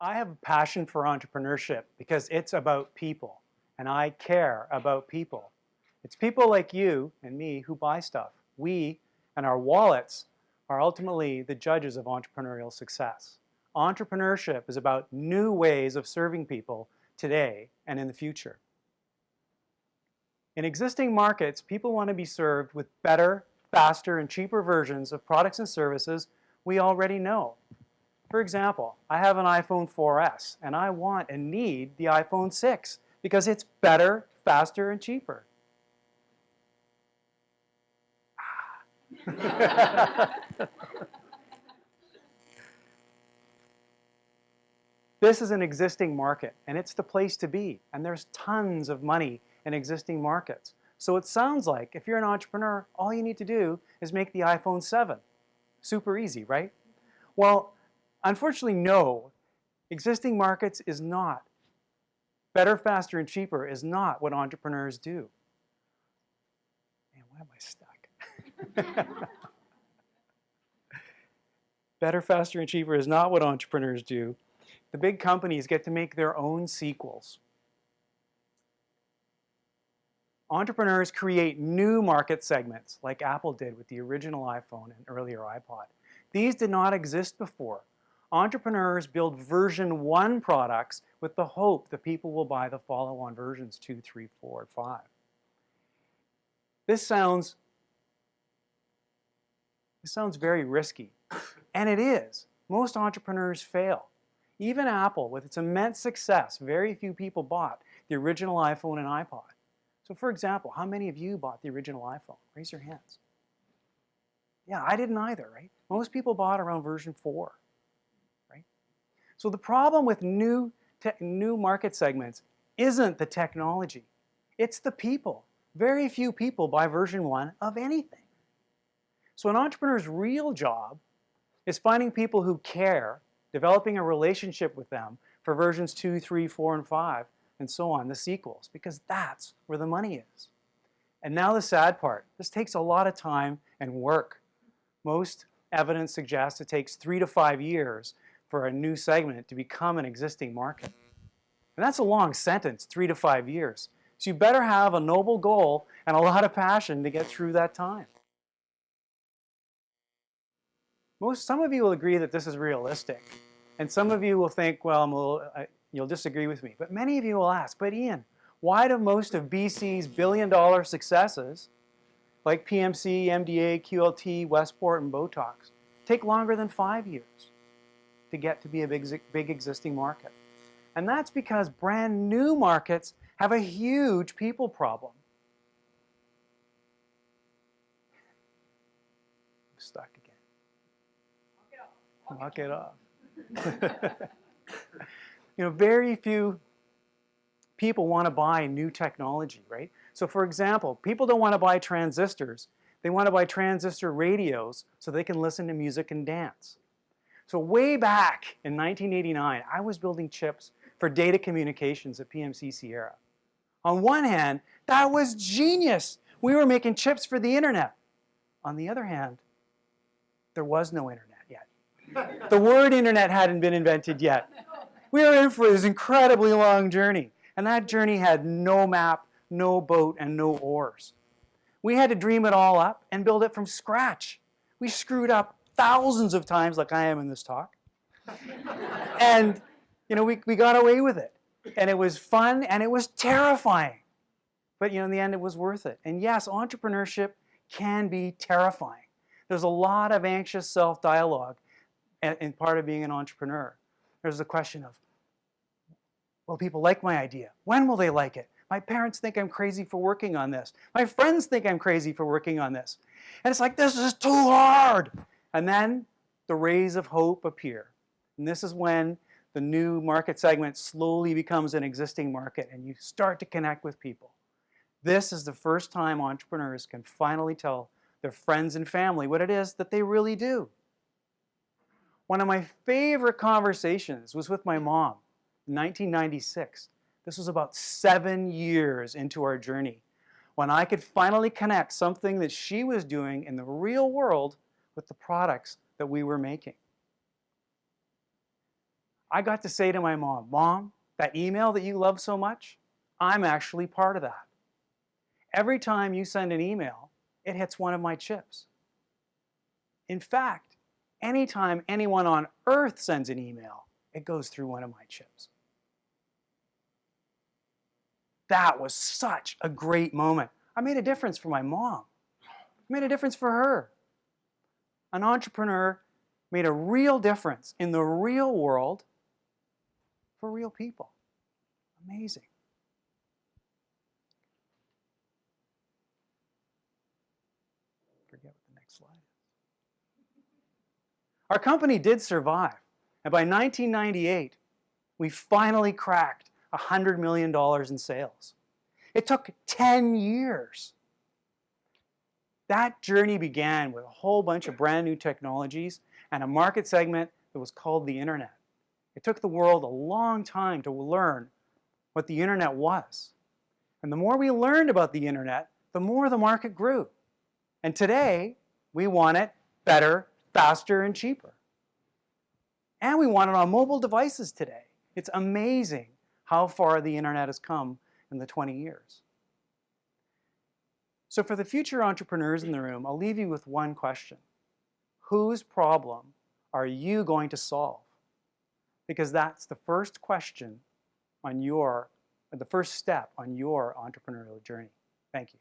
I have a passion for entrepreneurship because it's about people, and I care about people. It's people like you and me who buy stuff. We and our wallets are ultimately the judges of entrepreneurial success. Entrepreneurship is about new ways of serving people today and in the future. In existing markets, people want to be served with better, faster, and cheaper versions of products and services we already know. For example, I have an iPhone 4S and I want and need the iPhone 6 because it's better, faster, and cheaper. This is an existing market and it's the place to be, and there's tons of money in existing markets. So it sounds like if you're an entrepreneur, all you need to do is make the iPhone 7. Super easy, right? Well, unfortunately, no. Existing markets is not. Better, faster, and cheaper is not what entrepreneurs do. Man, why am I stuck? Better, faster, and cheaper is not what entrepreneurs do. The big companies get to make their own sequels. Entrepreneurs create new market segments like Apple did with the original iPhone and earlier iPod. These did not exist before. Entrepreneurs build version 1 products with the hope that people will buy the follow-on versions 2, 3, 4, and 5. This sounds very risky, and it is. Most entrepreneurs fail. Even Apple, with its immense success, very few people bought the original iPhone and iPod. So for example, how many of you bought the original iPhone? Raise your hands. Yeah, I didn't either, right? Most people bought around version 4, right? So the problem with new market segments isn't the technology. It's the people. Very few people buy version 1 of anything. So an entrepreneur's real job is finding people who care, developing a relationship with them for versions 2, 3, 4, and 5, and so on, the sequels, because that's where the money is. And now the sad part, this takes a lot of time and work. Most evidence suggests it takes 3 to 5 years for a new segment to become an existing market. And that's a long sentence, 3 to 5 years. So you better have a noble goal and a lot of passion to get through that time. Some of you will agree that this is realistic. And some of you will think, well, you'll disagree with me. But many of you will ask, but Iain, why do most of BC's billion-dollar successes, like PMC, MDA, QLT, Westport, and Botox, take longer than 5 years to get to be a big existing market? And that's because brand new markets have a huge people problem. I'm stuck again. Knock it off. You know, very few people want to buy new technology, right? So for example, people don't want to buy transistors. They want to buy transistor radios so they can listen to music and dance. So way back in 1989, I was building chips for data communications at PMC Sierra. On one hand, that was genius. We were making chips for the internet. On the other hand, there was no internet yet. The word internet hadn't been invented yet. We were in for this incredibly long journey, and that journey had no map, no boat, and no oars. We had to dream it all up and build it from scratch. We screwed up thousands of times, like I am in this talk. And you know, we got away with it. And it was fun and it was terrifying. But you know, in the end, it was worth it. And yes, entrepreneurship can be terrifying. There's a lot of anxious self-dialogue in part of being an entrepreneur. There's the question of, will people like my idea? When will they like it? My parents think I'm crazy for working on this. My friends think I'm crazy for working on this. And it's like, this is too hard. And then the rays of hope appear. And this is when the new market segment slowly becomes an existing market and you start to connect with people. This is the first time entrepreneurs can finally tell their friends and family what it is that they really do. One of my favorite conversations was with my mom in 1996. This was about 7 years into our journey, when I could finally connect something that she was doing in the real world with the products that we were making. I got to say to my mom, Mom, that email that you love so much, I'm actually part of that. Every time you send an email, it hits one of my chips. In fact, anytime anyone on Earth sends an email, it goes through one of my chips. That was such a great moment. I made a difference for my mom. I made a difference for her. An entrepreneur made a real difference in the real world for real people. Amazing. Forget what the next slide is. Our company did survive. And by 1998, we finally cracked $100 million in sales. It took 10 years. That journey began with a whole bunch of brand new technologies and a market segment that was called the internet. It took the world a long time to learn what the internet was. And the more we learned about the internet, the more the market grew. And today, we want it better, faster, and cheaper. And we want it on mobile devices today. It's amazing how far the internet has come in the 20 years. So for the future entrepreneurs in the room, I'll leave you with one question. Whose problem are you going to solve? Because that's the first question on the first step on your entrepreneurial journey. Thank you.